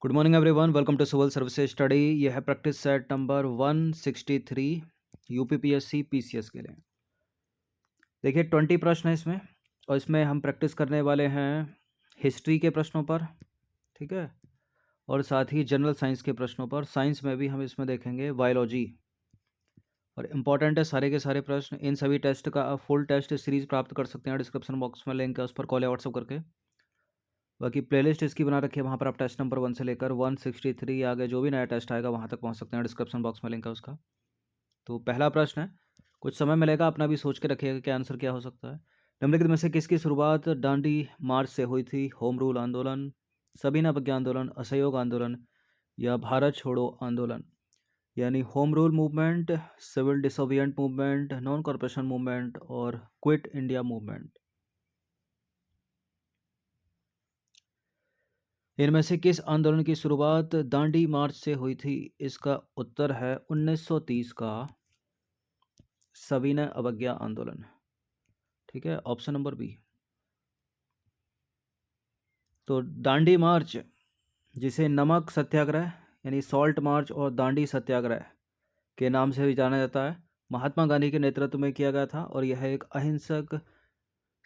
Good morning everyone, welcome to civil services study. यह है practice set number 163 UPPSC PCS के लिए। देखिए 20 प्रश्न है इसमें, और इसमें हम प्रैक्टिस करने वाले हैं हिस्ट्री के प्रश्नों पर, ठीक है, और साथ ही जनरल साइंस के प्रश्नों पर। साइंस में भी हम इसमें देखेंगे बायोलॉजी, और इम्पॉर्टेंट है सारे के सारे प्रश्न। इन सभी टेस्ट का आप फुल टेस्ट सीरीज प्राप्त कर सकते हैं, डिस्क्रिप्शन बॉक्स में लिंक है, उस पर कॉल या व्हाट्सअप करके। बाकी प्लेलिस्ट इसकी बना रखी है, वहाँ पर आप टेस्ट नंबर 1 से लेकर 163 आगे जो भी नया टेस्ट आएगा वहाँ तक पहुँच सकते हैं। डिस्क्रिप्शन बॉक्स में लिंक है उसका। तो पहला प्रश्न है, कुछ समय मिलेगा, अपना भी सोच के रखिएगा कि आंसर क्या हो सकता है। निम्नलिखित में से किसकी शुरुआत दांडी मार्च से हुई थी? होम रूल आंदोलन, सविनय अवज्ञा आंदोलन, असहयोग आंदोलन या भारत छोड़ो आंदोलन? यानी home rule movement, civil disobedient movement, non corporation movement और क्विट इंडिया मूवमेंट। इनमें से किस आंदोलन की शुरुआत दांडी मार्च से हुई थी? इसका उत्तर है 1930 का सविनय अवज्ञा आंदोलन, ठीक है, ऑप्शन नंबर बी। तो दांडी मार्च, जिसे नमक सत्याग्रह यानी सॉल्ट मार्च और दांडी सत्याग्रह के नाम से भी जाना जाता है, महात्मा गांधी के नेतृत्व में किया गया था, और यह एक अहिंसक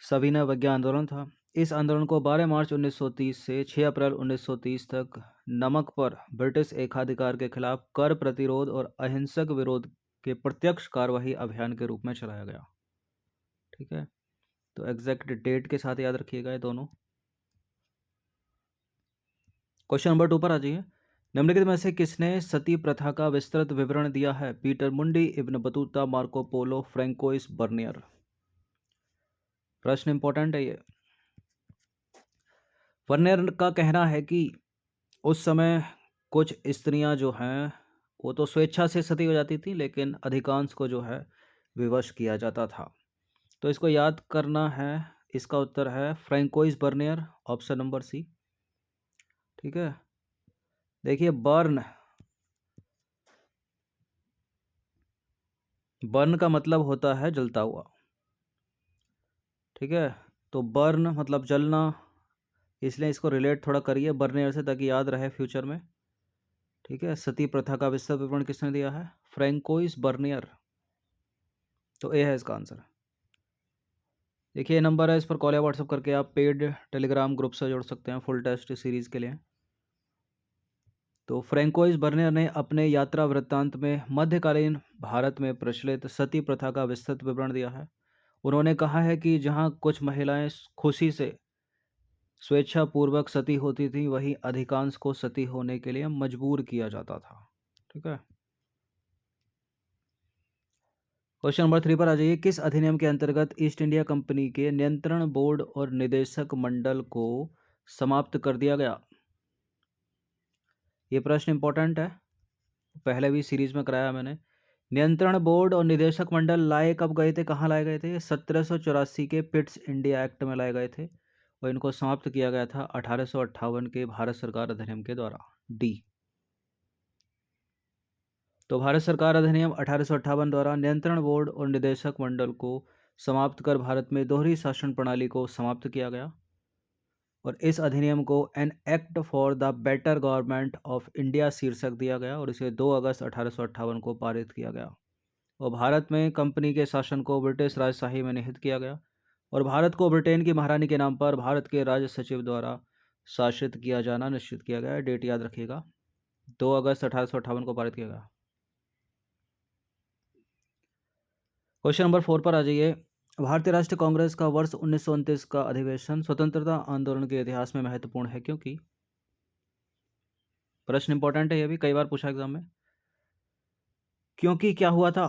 सविनय अवज्ञा आंदोलन था। इस आंदोलन को 12 मार्च 1930 से 6 अप्रैल 1930 तक नमक पर ब्रिटिश एकाधिकार के खिलाफ कर प्रतिरोध और अहिंसक विरोध के प्रत्यक्ष कार्यवाही अभियान के रूप में चलाया गया, ठीक है। तो एग्जैक्ट डेट के साथ याद रखिएगा ये दोनों। क्वेश्चन नंबर 2 पर आ जाइए। निम्नलिखित में से किसने सती प्रथा का विस्तृत विवरण दिया है? Peter Mundy, Ibn Battuta, Marco Polo, Francois Bernier. प्रश्न इंपॉर्टेंट है ये। बर्नियर का कहना है कि उस समय कुछ स्त्रियां जो हैं वो तो स्वेच्छा से सती हो जाती थी, लेकिन अधिकांश को जो है विवश किया जाता था। तो इसको याद करना है। इसका उत्तर है Francois Bernier, option number C, ठीक है। देखिए बर्न, बर्न का मतलब होता है जलता हुआ, ठीक है। तो बर्न मतलब जलना, इसलिए इसको रिलेट थोड़ा करिए बर्नियर से, ताकि याद रहे फ्यूचर में, ठीक है। सती प्रथा का विस्तृत विवरण किसने दिया है? Francois Bernier. तो ए है इसका आंसर। देखिए नंबर है, इस पर कॉल या व्हाट्सअप करके आप पेड टेलीग्राम ग्रुप से जोड़ सकते हैं फुल टेस्ट सीरीज के लिए। तो फ्रैंकोइस बर्नियर ने अपने यात्रा वृत्तांत में मध्यकालीन भारत में प्रचलित सती प्रथा का विस्तृत विवरण दिया है। उन्होंने कहा है कि जहां कुछ महिलाएं खुशी से स्वेच्छापूर्वक सती होती थी, वहीं अधिकांश को सती होने के लिए मजबूर किया जाता था, ठीक है। क्वेश्चन नंबर 3 पर आ जाइए। किस अधिनियम के अंतर्गत ईस्ट इंडिया कंपनी के नियंत्रण बोर्ड और निदेशक मंडल को समाप्त कर दिया गया? ये प्रश्न इंपॉर्टेंट है, पहले भी सीरीज में कराया मैंने। नियंत्रण बोर्ड और निदेशक मंडल लाए कब गए थे, कहाँ लाए गए थे? 1784 के पिट्स इंडिया एक्ट में लाए गए थे, और इनको समाप्त किया गया था 1858 के भारत सरकार अधिनियम के द्वारा, डी। तो भारत सरकार अधिनियम 1858 द्वारा नियंत्रण बोर्ड और निदेशक मंडल को समाप्त कर भारत में दोहरी शासन प्रणाली को समाप्त किया गया, और इस अधिनियम को an act for the better government of India शीर्षक दिया गया, और इसे 2 अगस्त 1858 को पारित किया गया। और भारत में कंपनी के शासन को ब्रिटिश राजशाही में निहित किया गया, और भारत को ब्रिटेन की महारानी के नाम पर भारत के राज सचिव द्वारा शासित किया जाना निश्चित किया गया। डेट याद रखिएगा, 2 अगस्त 1858 को पारित किया गया। क्वेश्चन नंबर 4 पर आ जाइए। भारतीय राष्ट्रीय कांग्रेस का वर्ष 1929 का अधिवेशन स्वतंत्रता आंदोलन के इतिहास में महत्वपूर्ण है क्योंकि? प्रश्न इंपॉर्टेंट है, यह भी कई बार पूछा एग्जाम में। क्योंकि क्या हुआ था?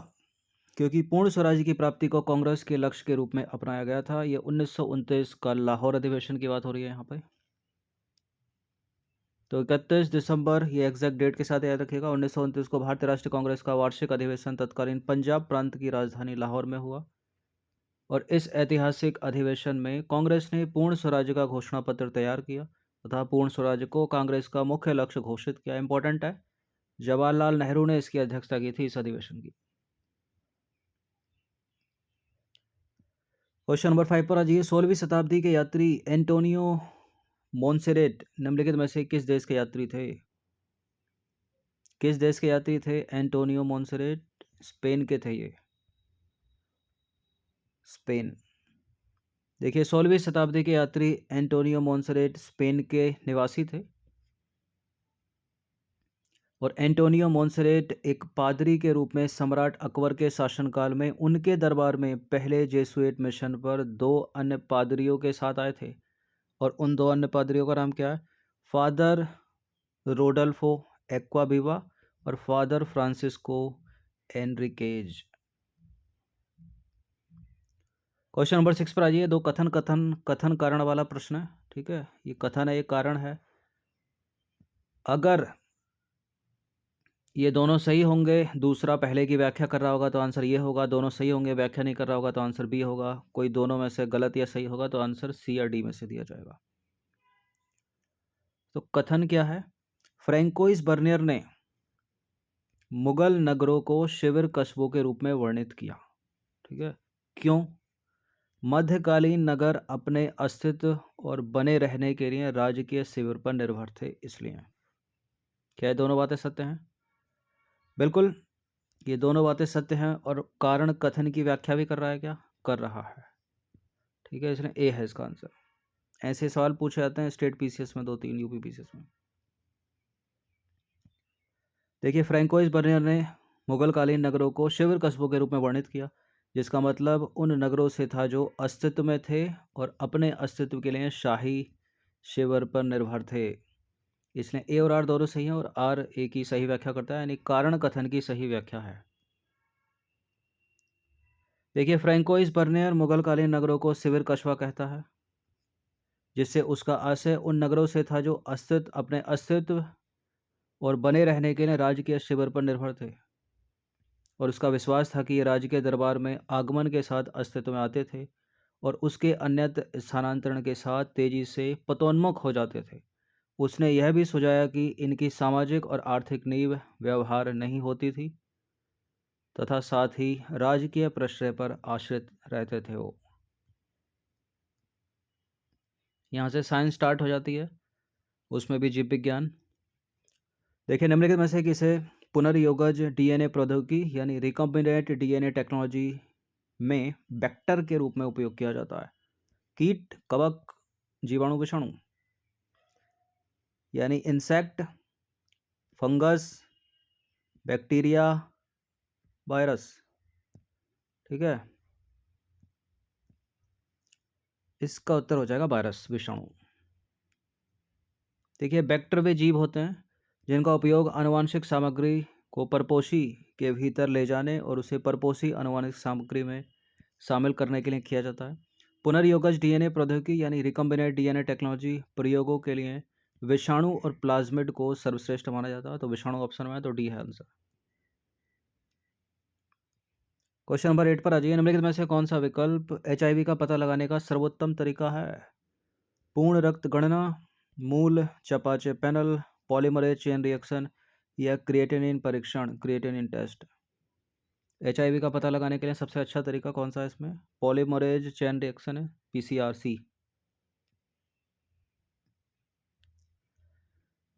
क्योंकि पूर्ण स्वराज्य की प्राप्ति को कांग्रेस के लक्ष्य के रूप में अपनाया गया था। यह 1929 का लाहौर अधिवेशन की बात हो रही है यहाँ पे। तो 31 दिसंबर, ये एग्जैक्ट डेट के साथ याद रखिएगा, 1929 को भारतीय राष्ट्रीय कांग्रेस का वार्षिक अधिवेशन तत्कालीन पंजाब प्रांत की राजधानी लाहौर में हुआ, और इस ऐतिहासिक अधिवेशन में कांग्रेस ने पूर्ण स्वराज्य का घोषणा पत्र तैयार किया तथा पूर्ण स्वराज्य को कांग्रेस का मुख्य लक्ष्य घोषित किया। इंपॉर्टेंट है, जवाहरलाल नेहरू ने इसकी अध्यक्षता की थी इस अधिवेशन की। क्वेश्चन नंबर 5 पर आ जाइए। 16वीं शताब्दी के यात्री एंटोनियो मोन्सेरेट निम्नलिखित में से किस देश के यात्री थे? किस देश के यात्री थे एंटोनियो मोन्सेरेट? स्पेन के थे ये, स्पेन। देखिए 16वीं शताब्दी के यात्री एंटोनियो मोन्सेरेट स्पेन के निवासी थे और एंटोनियो मोन्सेरेट एक पादरी के रूप में सम्राट अकबर के शासनकाल में उनके दरबार में पहले जेसुइट मिशन पर 2 अन्य पादरियों के साथ आए थे और उन 2 अन्य पादरियों का नाम क्या है? फादर रोडल्फो एक्वाविवा और फादर फ्रांसिस्को एनरिकेज। क्वेश्चन नंबर 6 पर आ जाइए। 2 कथन कारण वाला प्रश्न है, ठीक है। ये कथन है, ये कारण है। अगर ये दोनों सही होंगे, दूसरा पहले की व्याख्या कर रहा होगा तो आंसर ये होगा। दोनों सही होंगे, व्याख्या नहीं कर रहा होगा तो आंसर बी होगा। कोई दोनों में से गलत या सही होगा तो आंसर सी या डी में से दिया जाएगा। तो कथन क्या है? फ्रैंकोइस बर्नियर ने मुगल नगरों को शिविर कस्बों के रूप में वर्णित किया, ठीक है। क्यों? मध्यकालीन नगर अपने अस्तित्व और बने रहने के लिए राजकीय शिविर पर निर्भर थे, इसलिए। क्या ये दोनों बातें सत्य हैं? बिल्कुल, ये दोनों बातें सत्य हैं। और कारण कथन की व्याख्या भी कर रहा है क्या? कर रहा है, ठीक है। इसलिए ए है इसका आंसर। ऐसे सवाल पूछे जाते हैं स्टेट पीसीएस में, 2-3 यूपी पीसीएस में। देखिए फ्रैंकोइस बर्नियर ने मुगलकालीन नगरों को शिविर कस्बों के रूप में वर्णित किया, जिसका मतलब उन नगरों से था जो अस्तित्व में थे और अपने अस्तित्व के लिए शाही शिविर पर निर्भर थे। इसलिए ए और आर दोनों सही हैं और आर ए की सही व्याख्या करता है, यानी कारण कथन की सही व्याख्या है। देखिए फ्रैंकोइस बर्नियर मुगलकालीन नगरों को शिविर कस्बा कहता है, जिससे उसका आशय उन नगरों से था जो अपने अस्तित्व और बने रहने के लिए राजकीय शिविर पर निर्भर थे, और उसका विश्वास था कि ये राज्य के दरबार में आगमन के साथ अस्तित्व में आते थे और उसके अन्यत्र स्थानांतरण के साथ तेजी से पतोन्मुख हो जाते थे। उसने यह भी सुझाया कि इनकी सामाजिक और आर्थिक नींव व्यवहार नहीं होती थी तथा साथ ही राजकीय प्रश्रय पर आश्रित रहते थे वो। यहाँ से साइंस स्टार्ट हो जाती है, उसमें भी जीव विज्ञान। देखिए निम्नलिखित में से किसे पुनर्योगज डीएनए प्रौद्योगिकी यानी रिकॉम्बिनेंट डीएनए टेक्नोलॉजी में वेक्टर के रूप में उपयोग किया जाता है? कीट, कवक, जीवाणु, विषाणु, यानी इंसेक्ट, फंगस, बैक्टीरिया, वायरस, ठीक है। इसका उत्तर हो जाएगा वायरस, विषाणु। देखिए वेक्टर वे जीव होते हैं जिनका उपयोग आनुवांशिक सामग्री को परपोषी के भीतर ले जाने और उसे परपोषी आनुवांशिक सामग्री में शामिल करने के लिए किया जाता है। पुनर्योगज डीएनए प्रौद्योगिकी यानी रिकॉम्बिनेंट डीएनए टेक्नोलॉजी प्रयोगों के लिए विषाणु और प्लाज्मिड को सर्वश्रेष्ठ माना जाता है, तो विषाणु ऑप्शन में है, तो डी है आंसर। क्वेश्चन नंबर 8 पर आ जाइए। निम्नलिखित में से कौन सा विकल्प एचआईवी का पता लगाने का सर्वोत्तम तरीका है? पूर्ण रक्त गणना, मूल चपाचे पैनल, पॉलीमरेज चेन रिएक्शन या क्रिएटिनिन परीक्षण, क्रिएटिनिन टेस्ट। एचआईवी का पता लगाने के लिए सबसे अच्छा तरीका कौन सा है इसमें? पॉलीमरेज चेन रिएक्शन है, पीसीआरसी।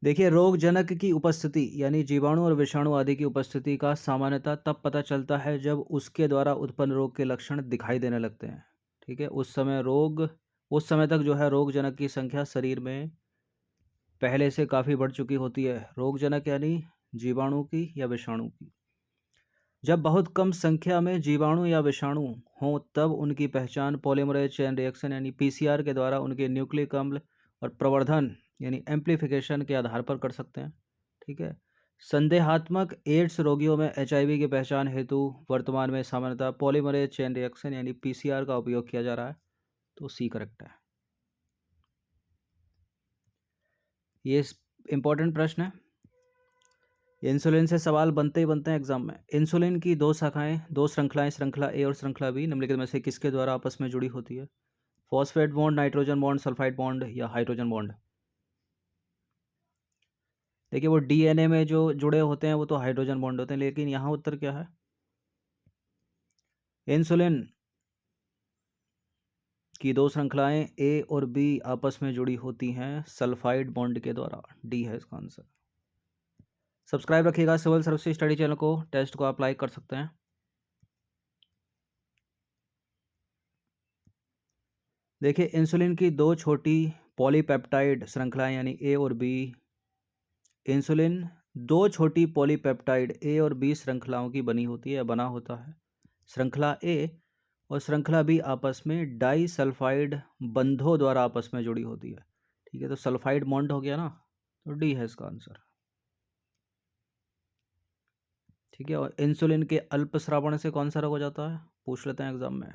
देखिए रोगजनक की उपस्थिति यानी जीवाणु और विषाणु आदि की उपस्थिति का सामान्यतः तब पता चलता है जब उसके द्वारा उत्पन्न रोग के लक्षण दिखाई देने लगते हैं, ठीक है। उस समय तक जो है रोगजनक की संख्या शरीर में पहले से काफ़ी बढ़ चुकी होती है। रोगजनक यानी जीवाणु की या विषाणु की। जब बहुत कम संख्या में जीवाणु या विषाणु हों तब उनकी पहचान पॉलीमरेज चेन रिएक्शन यानी पीसीआर के द्वारा उनके न्यूक्लिक अम्ल और प्रवर्धन यानी एम्प्लीफिकेशन के आधार पर कर सकते हैं, ठीक है। संदेहात्मक एड्स रोगियों में एचआईवी की पहचान हेतु वर्तमान में सामान्यतः पॉलीमरेज चेन रिएक्शन यानी पीसीआर का उपयोग किया जा रहा है, तो सी करेक्ट है। ये इंपॉर्टेंट प्रश्न है। इंसुलिन से सवाल बनते ही बनते हैं एग्जाम में। इंसुलिन की 2 शाखाएं, 2 श्रृंखलाएं, श्रृंखला ए और श्रृंखला बी निम्नलिखित में से किसके द्वारा आपस में जुड़ी होती है? Phosphate bond, nitrogen bond, sulphide bond या हाइड्रोजन बॉन्ड? देखिए वो डीएनए में जो जुड़े होते हैं वो तो हाइड्रोजन बॉन्ड होते हैं, लेकिन यहाँ उत्तर क्या है? इंसुलिन कि दो श्रृंखलाएं ए और बी आपस में जुड़ी होती हैं सल्फाइड बॉन्ड के द्वारा? डी है इसका आंसर। सब्सक्राइब रखिएगा सिविल सर्विस स्टडी चैनल को, टेस्ट को आप लाइक कर सकते हैं। देखिए इंसुलिन की दो छोटी पॉलीपेप्टाइड श्रृंखलाएं यानी ए और बी, इंसुलिन दो छोटी पॉलीपेप्टाइड ए और बी श्रृंखलाओं की बनी होती है, बना होता है। श्रृंखला ए और श्रृंखला बी आपस में डाई सल्फाइड बंधों द्वारा आपस में जुड़ी होती है। ठीक है, तो सल्फाइड बॉन्ड हो गया ना, तो डी है इसका आंसर। ठीक है, और इंसुलिन के अल्प श्रावण से कौन सा रोग हो जाता है, पूछ लेते हैं एग्जाम में।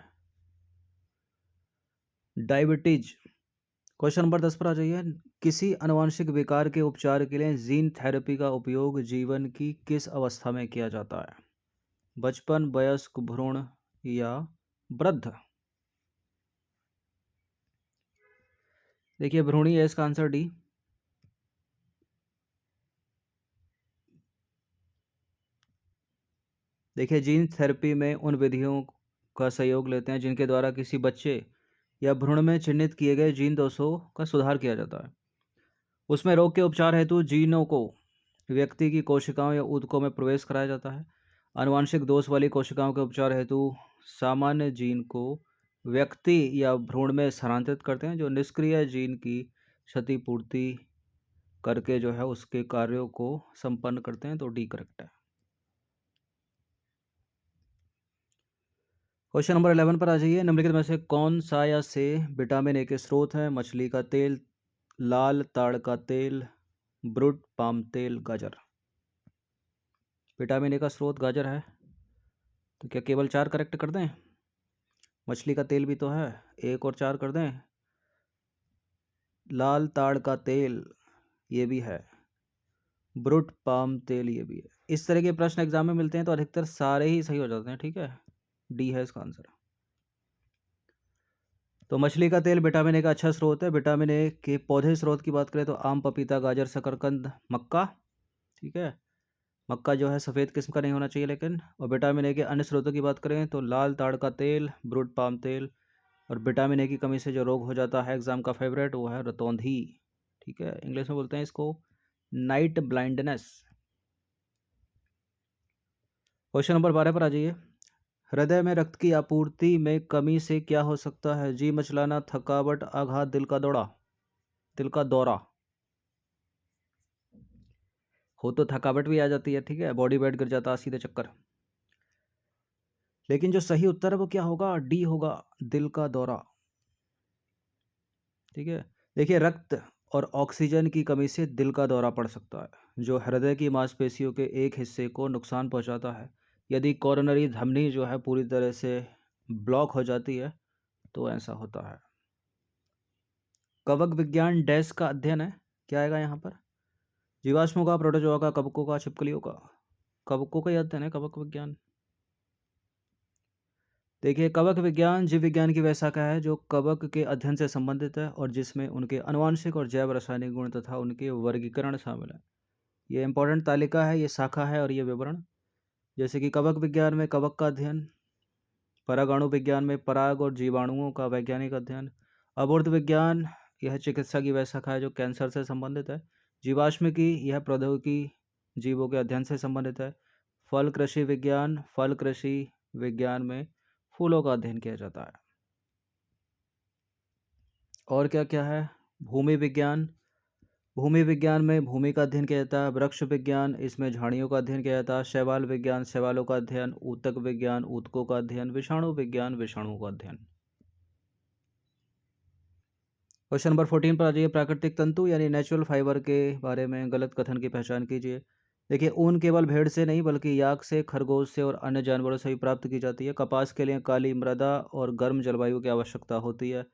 डायबिटीज। क्वेश्चन नंबर 10 पर आ जाइए। किसी अनुवांशिक विकार के उपचार के लिए जीन थेरेपी का उपयोग जीवन की किस अवस्था में किया जाता है? बचपन, वयस्क, भ्रूण या वृद्ध? देखिए भ्रूणी है इसका आंसर, डी। देखिए जीन थेरेपी में उन विधियों का सहयोग लेते हैं जिनके द्वारा किसी बच्चे या भ्रूण में चिन्हित किए गए जीन दोषों का सुधार किया जाता है। उसमें रोग के उपचार हेतु जीनों को व्यक्ति की कोशिकाओं या ऊतकों में प्रवेश कराया जाता है। आनुवांशिक दोष वाली कोशिकाओं के उपचार हेतु सामान्य जीन को व्यक्ति या भ्रूण में स्थानांतरित करते हैं, जो निष्क्रिय जीन की क्षतिपूर्ति करके जो है उसके कार्यों को संपन्न करते हैं, तो डी करेक्ट है। क्वेश्चन नंबर 11 पर आ जाइए। निम्नलिखित में से कौन सा या से विटामिन ए के स्रोत हैं? मछली का तेल, लाल ताड़ का तेल, ब्रूट पाम तेल, गाजर? विटामिन ए का स्रोत गाजर है, तो क्या केवल 4 करेक्ट कर दें? मछली का तेल भी तो है, एक और 4 कर दें। लाल ताड़ का तेल ये भी है, ब्रूट पाम तेल ये भी है। इस तरह के प्रश्न एग्जाम में मिलते हैं तो अधिकतर सारे ही सही हो जाते हैं। ठीक है, डी है इसका आंसर। तो मछली का तेल विटामिन ए का अच्छा स्रोत है। विटामिन ए के पौधे स्रोत की बात करें तो आम, पपीता, गाजर, शकरकंद, मक्का। ठीक है, मक्का जो है सफ़ेद किस्म का नहीं होना चाहिए लेकिन। और विटामिन ए के अन्य स्रोतों की बात करें तो लाल ताड़ का तेल, ब्रूट पाम तेल। और विटामिन ए की कमी से जो रोग हो जाता है एग्जाम का फेवरेट, वो है रतौंधी। ठीक है, इंग्लिश में बोलते हैं इसको नाइट ब्लाइंडनेस। क्वेश्चन नंबर 12 पर आ जाइए। हृदय में रक्त की आपूर्ति में कमी से क्या हो सकता है? जी मचलाना, थकावट, आघात, दिल का दौरा? दिल का दौरा हो तो थकावट भी आ जाती है। ठीक है, बॉडी वेट गिर जाता है, सीधे चक्कर। लेकिन जो सही उत्तर है वो क्या होगा? डी होगा, दिल का दौरा। ठीक है, देखिए रक्त और ऑक्सीजन की कमी से दिल का दौरा पड़ सकता है, जो हृदय की मांसपेशियों के एक हिस्से को नुकसान पहुंचाता है। यदि कोरोनरी धमनी जो है पूरी तरह से ब्लॉक हो जाती है तो ऐसा होता है। कवक विज्ञान डैश का अध्ययन है, क्या आएगा यहाँ पर? जीवाश्मों का, प्रोटोजोआ का, कवकों का, छिपकलियों का? कवकों का ही अध्ययन है कवक विज्ञान। देखिए कवक विज्ञान जीव विज्ञान की वह शाखा है जो कवक के अध्ययन से संबंधित है और जिसमें उनके आनुवांशिक और जैव रासायनिक गुण तथा उनके वर्गीकरण शामिल है। ये इंपॉर्टेंट तालिका है, ये शाखा है और ये विवरण। जैसे कि कवक विज्ञान में कवक का अध्ययन, परागाणु विज्ञान में पराग और जीवाणुओं का वैज्ञानिक अध्ययन, अबोर्ध विज्ञान यह चिकित्सा की वह शाखा है जो कैंसर से संबंधित है, जीवाश्मिकी यह प्रौद्योगिकी जीवों के अध्ययन से संबंधित है, फल कृषि विज्ञान, फल कृषि विज्ञान में फूलों का अध्ययन किया जाता है। और क्या क्या है? भूमि विज्ञान, भूमि विज्ञान में भूमि का अध्ययन किया जाता है। वृक्ष विज्ञान, इसमें झाड़ियों का अध्ययन किया जाता है। शैवाल विज्ञान, शैवालों का अध्ययन। ऊतक विज्ञान, ऊतकों का अध्ययन। विषाणु विज्ञान, विषाणुओं का अध्ययन। क्वेश्चन नंबर 14 पर आ जाइए। प्राकृतिक तंतु यानी नेचुरल फाइबर के बारे में गलत कथन की पहचान कीजिए। देखिए ऊन केवल भेड़ से नहीं बल्कि याक से, खरगोश से और अन्य जानवरों से भी प्राप्त की जाती है। कपास के लिए काली मृदा और गर्म जलवायु की आवश्यकता होती है।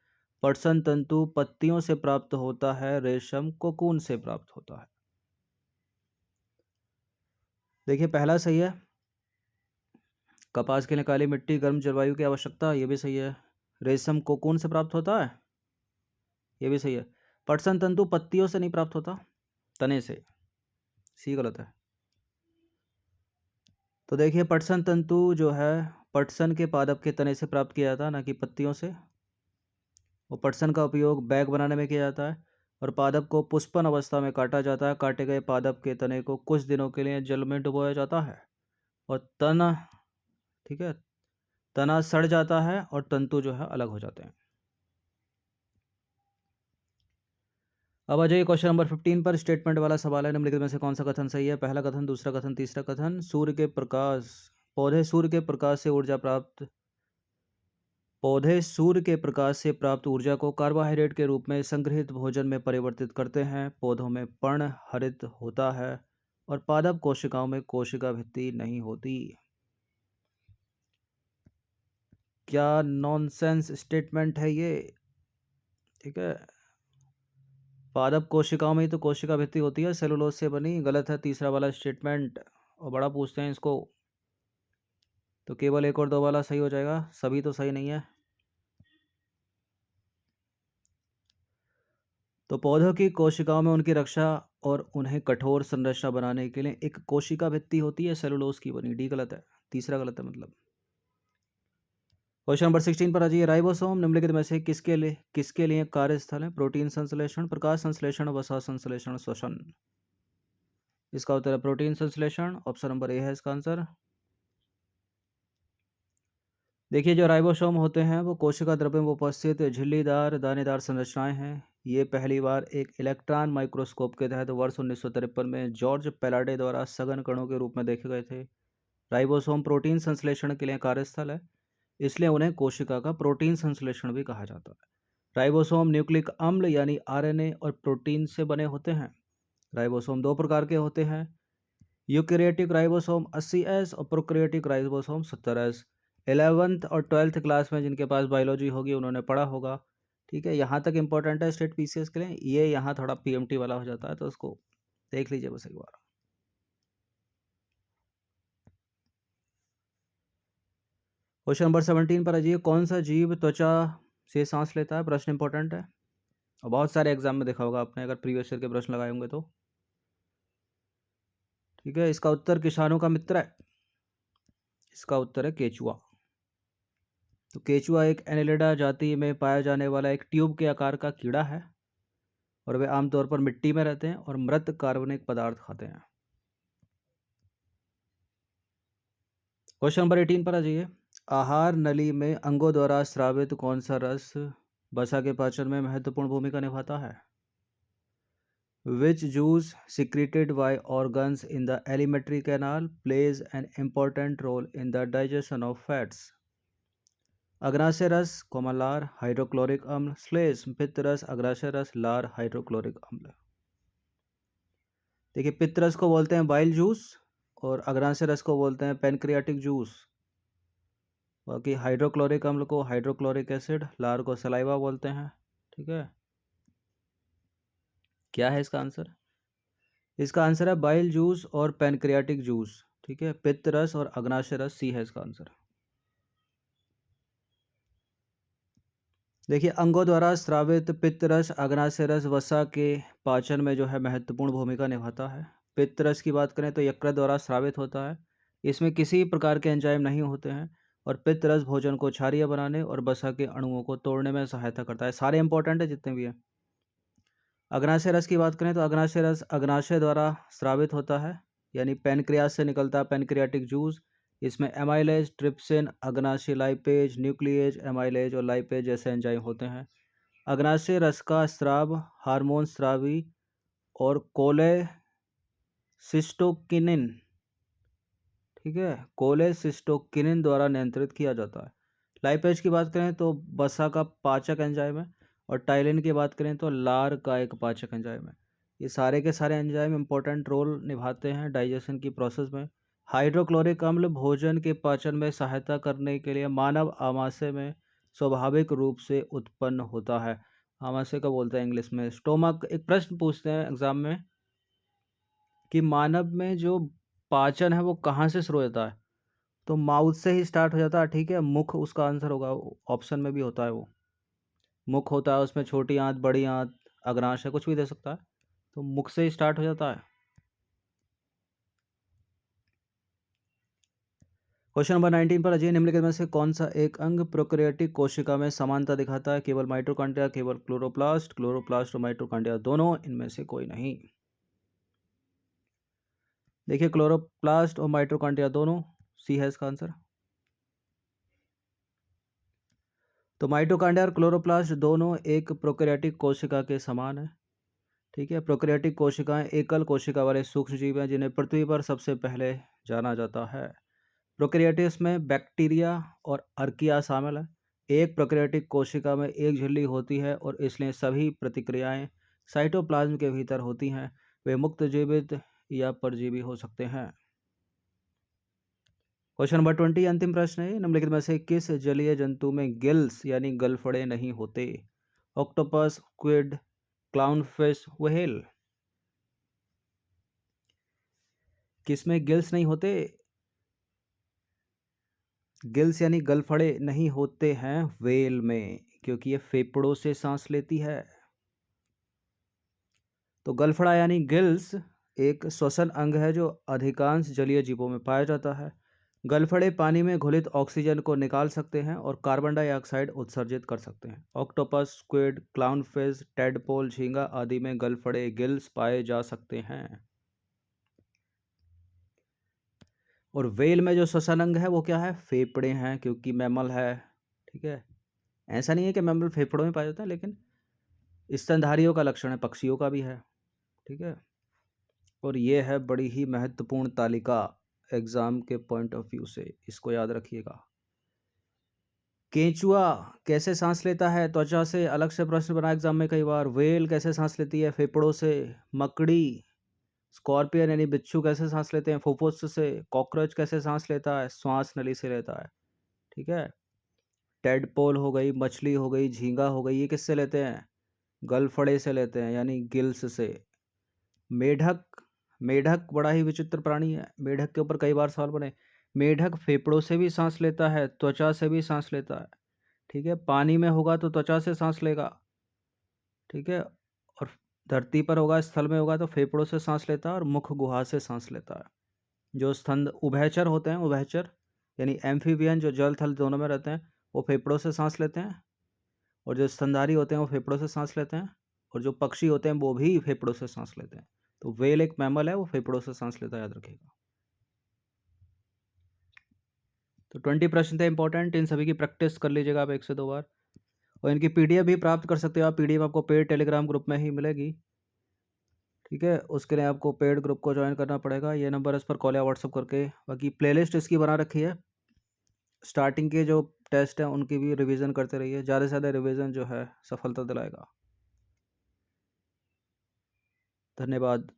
पटसन तंतु पत्तियों से प्राप्त होता है। रेशम कोकून से प्राप्त होता है। देखिए पहला सही है, कपास के लिए काली मिट्टी, गर्म जलवायु की आवश्यकता, ये भी सही है। रेशम कोकून से प्राप्त होता है, ये भी सही है। पटसन तंतु पत्तियों से नहीं प्राप्त होता, तने से, सी गलत है। तो देखिए पटसन तंतु जो है पटसन के पादप के तने से प्राप्त किया जाता है, ना कि पत्तियों से। और पटसन का उपयोग बैग बनाने में किया जाता है। और पादप को पुष्पन अवस्था में काटा जाता है। काटे गए पादप के तने को कुछ दिनों के लिए जल में डुबोया जाता है और तना, ठीक है, तना सड़ जाता है और तंतु जो है अलग हो जाते हैं। अब आ जाइए क्वेश्चन नंबर 15 पर। स्टेटमेंट वाला सवाल है, निम्नलिखित में से कौन सा कथन सही है? पहला कथन, दूसरा कथन, तीसरा कथन। पौधे सूर्य के प्रकाश से ऊर्जा को कार्बोहाइड्रेट के रूप में संग्रहित भोजन में परिवर्तित करते हैं। पौधों में पर्ण हरित होता है और पादप कोशिकाओं में कोशिका भित्ति नहीं होती। क्या नॉनसेंस स्टेटमेंट है ये? ठीक है, पादप कोशिकाओं में ही तो कोशिका भित्ति होती है, सेलुलोज से बनी। गलत है तीसरा वाला स्टेटमेंट। और बड़ा पूछते हैं इसको, तो केवल एक और दो वाला सही हो जाएगा, सभी तो सही नहीं है। तो पौधों की कोशिकाओं में उनकी रक्षा और उन्हें कठोर संरचना बनाने के लिए एक कोशिका भित्ति होती है, सेलुलोज की बनी। डी गलत है, तीसरा गलत है मतलब। क्वेश्चन नंबर 16 पर आ जाइए। राइबोसोम निम्नलिखित में से किसके लिए कार्यस्थल है? प्रोटीन संश्लेषण, प्रकाश संश्लेषण, वसा संश्लेषण, श्वसन। इसका उत्तर है प्रोटीन संश्लेषण। ऑप्शन नंबर ए है इसका आंसर। देखिए, जो राइबोसोम होते हैं वो कोशिका द्रव्य में उपस्थित झिल्लीदार दानेदार संरचनाएं हैं। ये पहली बार एक इलेक्ट्रॉन माइक्रोस्कोप के तहत वर्ष 1953 में जॉर्ज पेलाडे द्वारा सघन कणों के रूप में देखे गए थे। राइबोसोम प्रोटीन संश्लेषण के लिए कार्यस्थल है, इसलिए उन्हें कोशिका का प्रोटीन संश्लेषण भी कहा जाता है। राइबोसोम न्यूक्लिक अम्ल यानी आरएनए और प्रोटीन से बने होते हैं। राइबोसोम दो प्रकार के होते हैं, यूकैरियोटिक राइबोसोम 80S और प्रोकैरियोटिक राइबोसोम 70S। 11th और 12th क्लास में जिनके पास बायोलॉजी होगी उन्होंने पढ़ा होगा। ठीक है, यहाँ तक इंपॉर्टेंट है स्टेट पीसीएस के लिए। ये यहाँ थोड़ा पीएमटी वाला हो जाता है, तो उसको देख लीजिए बस एक बार। क्वेश्चन नंबर 17 पर आ जाइए। कौन सा जीव त्वचा से सांस लेता है? प्रश्न इंपॉर्टेंट है और बहुत सारे एग्जाम में देखा होगा आपने, अगर प्रीवियस ईयर के प्रश्न लगाए होंगे तो। ठीक है, इसका उत्तर किसानों का मित्र है। इसका उत्तर है केचुआ। तो केचुआ एक एनेलिडा जाति में पाया जाने वाला एक ट्यूब के आकार का कीड़ा है और वे आमतौर पर मिट्टी में रहते हैं और मृत कार्बनिक पदार्थ खाते हैं। क्वेश्चन नंबर 18 पर आ जाइए। आहार नली में अंगों द्वारा स्रावित कौन सा रस वसा के पाचन में महत्वपूर्ण भूमिका निभाता है? Which juice secreted by organs in the alimentary canal plays an important role in the digestion of fats? अग्नाशय रस, कोमलार, हाइड्रोक्लोरिक अम्ल, श्लेष्म, पित्त रस, अग्नाशय रस, लार, हाइड्रोक्लोरिक अम्ल। देखिए, पित्त रस को बोलते हैं बाइल जूस और अग्नाशय रस को बोलते हैं पेनक्रियाटिक जूस। बाकी हाइड्रोक्लोरिक अम्ल को हाइड्रोक्लोरिक एसिड, लार को सलाइवा बोलते हैं। ठीक है, क्या है इसका आंसर? इसका आंसर है बाइल जूस और पेनक्रियाटिक जूस। ठीक है, पित्त रस और अग्नाशय रस, सी है इसका आंसर। देखिए, अंगों द्वारा स्रावित पित्त रस अग्नाशय रस वसा के पाचन में जो है महत्वपूर्ण भूमिका निभाता है। पित्त रस की बात करें तो यकृत द्वारा स्रावित होता है, इसमें किसी प्रकार के एंजाइम नहीं होते हैं और पित्त रस भोजन को क्षारीय बनाने और वसा के अणुओं को तोड़ने में सहायता करता है। सारे इंपॉर्टेंट है जितने भी हैं। अग्नाशय रस की बात करें तो अग्नाशय रस अग्नाशय द्वारा स्रावित होता है, यानी पैनक्रियास से निकलता है पैनक्रियाटिक जूस। इसमें एमाइलेज, ट्रिप्सिन, अग्नाशय लाइपेज, न्यूक्लिएज, एमाइलेज और लाइपेज जैसे एंजाइम होते हैं। अग्नाशय रस का स्राव हार्मोन स्रावी और कोलेसिस्टोकिनिन, ठीक है, कोलेसिस्टोकिनिन द्वारा नियंत्रित किया जाता है। लाइपेज की बात करें तो वसा का पाचक एंजाइम है और टाइलिन की बात करें तो लार का एक पाचक एंजाइम है। ये सारे के सारे एंजाइम इंपॉर्टेंट रोल निभाते हैं डाइजेशन की प्रोसेस में। हाइड्रोक्लोरिक अम्ल भोजन के पाचन में सहायता करने के लिए मानव आमाशय में स्वाभाविक रूप से उत्पन्न होता है। आमाशय का बोलते हैं इंग्लिश में स्टोमक। एक प्रश्न पूछते हैं एग्जाम में कि मानव में जो पाचन है वो कहाँ से शुरू होता है, तो माउथ से ही स्टार्ट हो जाता है। ठीक है, मुख उसका आंसर होगा, ऑप्शन में भी होता है वो मुख होता है, उसमें छोटी आंत, बड़ी आंत, अग्नाशय कुछ भी दे सकता है, तो मुख से ही स्टार्ट हो जाता है। क्वेश्चन नंबर 19 पर अजय निम्नलिखित में से कौन सा एक अंग प्रोकैरियोटिक कोशिका में समानता दिखाता है? केवल माइटोकॉन्ड्रिया, केवल क्लोरोप्लास्ट और माइटोकॉन्ड्रिया दोनों, इनमें से कोई नहीं। देखिए क्लोरोप्लास्ट और माइटोकॉन्ड्रिया दोनों, सी है इसका आंसर। तो माइटोकॉन्ड्रिया और क्लोरोप्लास्ट दोनों एक प्रोकैरियोटिक कोशिका के समान है। ठीक है, प्रोकैरियोटिक कोशिकाएं एकल कोशिका वाले सूक्ष्म जीव हैं जिन्हें पृथ्वी पर सबसे पहले जाना जाता है। प्रोकैरियोट्स में बैक्टीरिया और अर्किया शामिल है। एक प्रोकैरियोटिक कोशिका में एक झिल्ली होती है और इसलिए सभी प्रतिक्रियाएं साइटोप्लाज्म के भीतर होती हैं। वे मुक्त जीवित या परजीवी हो सकते हैं। क्वेश्चन नंबर 20 अंतिम प्रश्न है, निम्नलिखित में से किस जलीय जंतु में गिल्स यानी गलफड़े नहीं होते? Octopus, squid, Clownfish, whale. किसमें गिल्स नहीं होते? गिल्स यानी गलफड़े नहीं होते हैं व्हेल में, क्योंकि ये फेफड़ों से सांस लेती है। तो गलफड़ा यानी गिल्स एक श्वसन अंग है जो अधिकांश जलीय जीवों में पाया जाता है। गलफड़े पानी में घुलित ऑक्सीजन को निकाल सकते हैं और कार्बन डाइऑक्साइड उत्सर्जित कर सकते हैं। ऑक्टोपस, स्क्विड, क्लाउनफिश, टेडपोल, झींगा आदि में गलफड़े गिल्स पाए जा सकते हैं। और व्हेल में जो श्वसन अंग है वो क्या है? फेफड़े हैं, क्योंकि मैमल है। ठीक है, ऐसा नहीं है कि मैमल फेफड़ों में पाया जाता है, लेकिन स्तनधारियों का लक्षण है, पक्षियों का भी है। ठीक है, और ये है बड़ी ही महत्वपूर्ण तालिका एग्जाम के पॉइंट ऑफ व्यू से, इसको याद रखिएगा। केंचुआ कैसे सांस लेता है? त्वचा से। अलग से प्रश्न बना एग्जाम में कई बार। व्हेल कैसे सांस लेती है? फेफड़ों से। मकड़ी, स्कॉर्पियन यानी बिच्छू कैसे सांस लेते हैं? फुफ्फुस से। कॉकरोच कैसे सांस लेता है? श्वास नली से लेता है। ठीक है, टेडपोल हो गई, मछली हो गई, झींगा हो गई, ये किससे लेते हैं? गलफड़े से लेते हैं, यानी गिल्स से। मेढक, मेढक बड़ा ही विचित्र प्राणी है। मेढक के ऊपर कई बार सवाल बने। मेढक फेफड़ों से भी सांस लेता है, त्वचा से भी सांस लेता है। ठीक है, पानी में होगा तो त्वचा से सांस लेगा। ठीक है, और धरती पर होगा, स्थल में होगा तो फेफड़ों से सांस लेता है और मुख गुहा से सांस लेता है। जो स्तन उभयचर होते हैं, उभयचर यानी एम्फीबियन, जो जल थल दोनों में रहते हैं, वो फेफड़ों से सांस लेते हैं। और जो स्तनधारी होते हैं वो फेफड़ों से सांस लेते हैं। और जो पक्षी होते हैं वो भी फेफड़ों से सांस लेते हैं। तो व्हेल एक मैमल है, वो फेफड़ों से सांस लेता है, याद रखिएगा। तो 20 प्रश्न थे इंपॉर्टेंट, इन सभी की प्रैक्टिस कर लीजिएगा आप 1 से 2 बार। और इनकी पीडीएफ भी प्राप्त कर सकते हो आप। पीडीएफ आपको पेड टेलीग्राम ग्रुप में ही मिलेगी। ठीक है, उसके लिए आपको पेड ग्रुप को ज्वाइन करना पड़ेगा। ये नंबर इस पर कॉल या व्हाट्सअप करके। बाकी प्लेलिस्ट इसकी बना रखी है, स्टार्टिंग के जो टेस्ट हैं उनकी भी रिवीजन करते रहिए। ज़्यादा से ज़्यादा रिवीजन जो है सफलता दिलाएगा। धन्यवाद।